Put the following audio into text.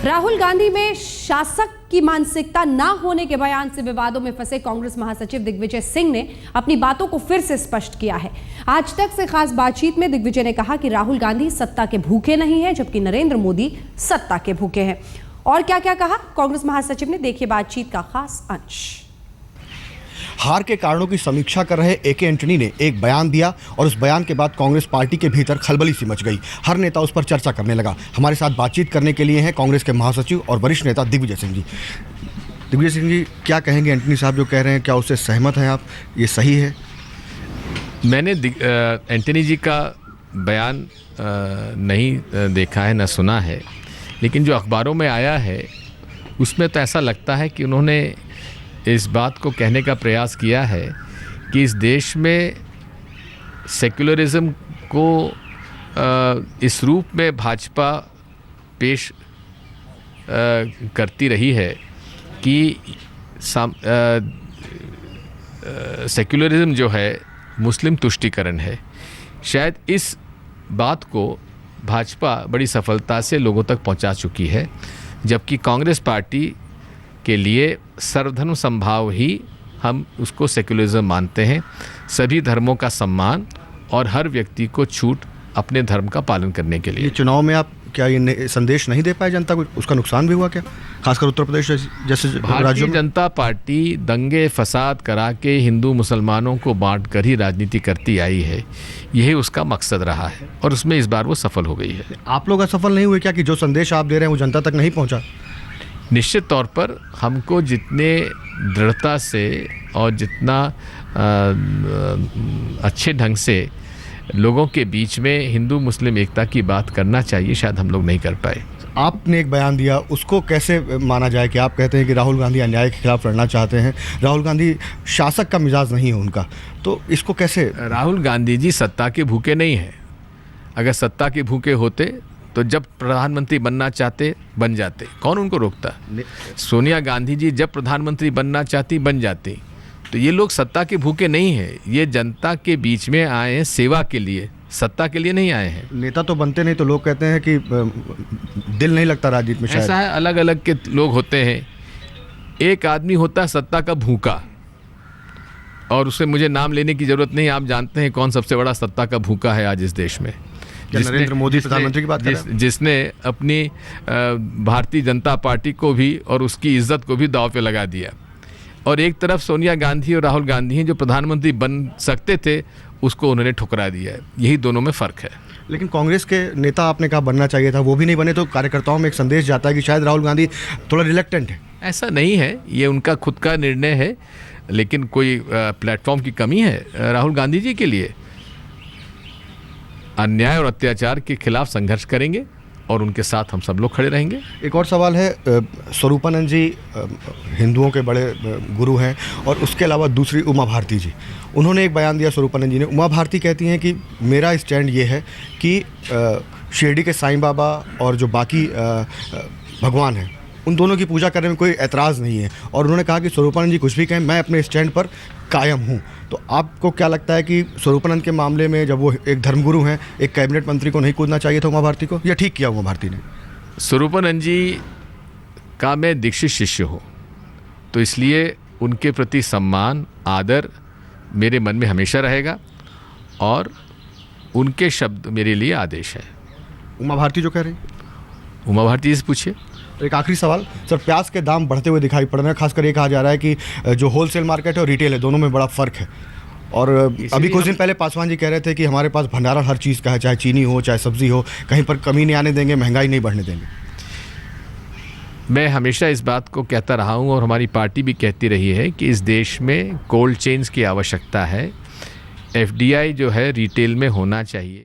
राहुल गांधी में शासक की मानसिकता ना होने के बयान से विवादों में फंसे कांग्रेस महासचिव दिग्विजय सिंह ने अपनी बातों को फिर से स्पष्ट किया है। आज तक से खास बातचीत में दिग्विजय ने कहा कि राहुल गांधी सत्ता के भूखे नहीं हैं, जबकि नरेंद्र मोदी सत्ता के भूखे हैं। और क्या क्या कहा कांग्रेस महासचिव ने, देखिए बातचीत का खास अंश। हार के कारणों की समीक्षा कर रहे ए.के. एंटनी ने एक बयान दिया और उस बयान के बाद कांग्रेस पार्टी के भीतर खलबली सी मच गई। हर नेता उस पर चर्चा करने लगा। हमारे साथ बातचीत करने के लिए हैं कांग्रेस के महासचिव और वरिष्ठ नेता दिग्विजय सिंह जी। दिग्विजय सिंह जी, क्या कहेंगे एंटनी साहब जो कह रहे हैं, क्या उससे सहमत हैं आप? ये सही है? मैंने एंटनी जी का बयान नहीं देखा है, न सुना है, लेकिन जो अखबारों में आया है उसमें तो ऐसा लगता है कि उन्होंने इस बात को कहने का प्रयास किया है कि इस देश में सेक्युलरिज्म को इस रूप में भाजपा पेश करती रही है कि सेक्युलरिज्म जो है मुस्लिम तुष्टीकरण है। शायद इस बात को भाजपा बड़ी सफलता से लोगों तक पहुंचा चुकी है, जबकि कांग्रेस पार्टी के लिए सर्वधर्म समभाव ही हम उसको सेक्युलरिज्म मानते हैं। सभी धर्मों का सम्मान और हर व्यक्ति को छूट अपने धर्म का पालन करने के लिए। ये चुनाव में आप क्या ये संदेश नहीं दे पाए जनता को? उसका नुकसान भी हुआ क्या, खासकर उत्तर प्रदेश जैसे राज्यों में? जनता पार्टी दंगे फसाद करा के हिंदू मुसलमानों को बांट कर ही राजनीति करती आई है। यही उसका मकसद रहा है और उसमें इस बार वो सफल हो गई है। आप लोग असफल नहीं हुए क्या कि जो संदेश आप दे रहे हैं वो जनता तक नहीं पहुंचा? निश्चित तौर पर हमको जितने दृढ़ता से और जितना अच्छे ढंग से लोगों के बीच में हिंदू मुस्लिम एकता की बात करना चाहिए, शायद हम लोग नहीं कर पाए। आपने एक बयान दिया, उसको कैसे माना जाए कि आप कहते हैं कि राहुल गांधी अन्याय के खिलाफ लड़ना चाहते हैं, राहुल गांधी शासक का मिजाज नहीं है उनका, तो इसको कैसे? राहुल गांधी जी सत्ता के भूखे नहीं हैं। अगर सत्ता के भूखे होते तो जब प्रधानमंत्री बनना चाहते बन जाते, कौन उनको रोकता? सोनिया गांधी जी जब प्रधानमंत्री बनना चाहती बन जाती। तो ये लोग सत्ता के भूखे नहीं हैं, ये जनता के बीच में आए हैं सेवा के लिए, सत्ता के लिए नहीं आए हैं। नेता तो बनते नहीं तो लोग कहते हैं कि दिल नहीं लगता राजनीति में। शायद ऐसा है, अलग अलग के लोग होते हैं। एक आदमी होता है सत्ता का भूखा, और उससे मुझे नाम लेने की जरूरत नहीं, आप जानते हैं कौन सबसे बड़ा सत्ता का भूखा है आज इस देश में। नरेंद्र मोदी प्रधानमंत्री की बात कर रहे हैं? जिसने अपनी भारतीय जनता पार्टी को भी और उसकी इज्जत को भी दांव पे लगा दिया। और एक तरफ सोनिया गांधी और राहुल गांधी हैं जो प्रधानमंत्री बन सकते थे, उसको उन्होंने ठुकरा दिया है। यही दोनों में फ़र्क है। लेकिन कांग्रेस के नेता आपने कहा बनना चाहिए था, वो भी नहीं बने, तो कार्यकर्ताओं में एक संदेश जाता है कि शायद राहुल गांधी थोड़ा रिलेक्टेंट है। ऐसा नहीं है, ये उनका खुद का निर्णय है, लेकिन कोई प्लेटफॉर्म की कमी है राहुल गांधी जी के लिए? अन्याय और अत्याचार के खिलाफ संघर्ष करेंगे और उनके साथ हम सब लोग खड़े रहेंगे। एक और सवाल है, स्वरूपानंद जी हिंदुओं के बड़े गुरु हैं, और उसके अलावा दूसरी उमा भारती जी, उन्होंने एक बयान दिया स्वरूपानंद जी ने। उमा भारती कहती हैं कि मेरा स्टैंड ये है कि शिरडी के साईं बाबा और जो बाकी भगवान हैं उन दोनों की पूजा करने में कोई ऐतराज़ नहीं है, और उन्होंने कहा कि स्वरूपानंद जी कुछ भी कहें, मैं अपने स्टैंड पर कायम हूँ। तो आपको क्या लगता है कि स्वरूपानंद के मामले में जब वो एक धर्मगुरु हैं, एक कैबिनेट मंत्री को नहीं कूदना चाहिए था उमा भारती को, या ठीक किया उमा भारती ने? स्वरूपानंद जी का मैं दीक्षित शिष्य हूँ, तो इसलिए उनके प्रति सम्मान आदर मेरे मन में हमेशा रहेगा और उनके शब्द मेरे लिए आदेश है। उमा भारती जो कह रही? उमा भारती जी से पूछिए। एक आखिरी सवाल सर, प्याज के दाम बढ़ते हुए दिखाई पड़ रहे हैं, खासकर ये कहा जा रहा है कि जो होलसेल मार्केट है और रिटेल है, दोनों में बड़ा फ़र्क है। और अभी कुछ दिन पहले पासवान जी कह रहे थे कि हमारे पास भंडारण हर चीज़ का है, चाहे चीनी हो चाहे सब्जी हो, कहीं पर कमी नहीं आने देंगे, महंगाई नहीं बढ़ने देंगे। मैं हमेशा इस बात को कहता रहा हूँ और हमारी पार्टी भी कहती रही है कि इस देश में कोल्ड चेन्स की आवश्यकता है। FDI जो है रिटेल में होना चाहिए।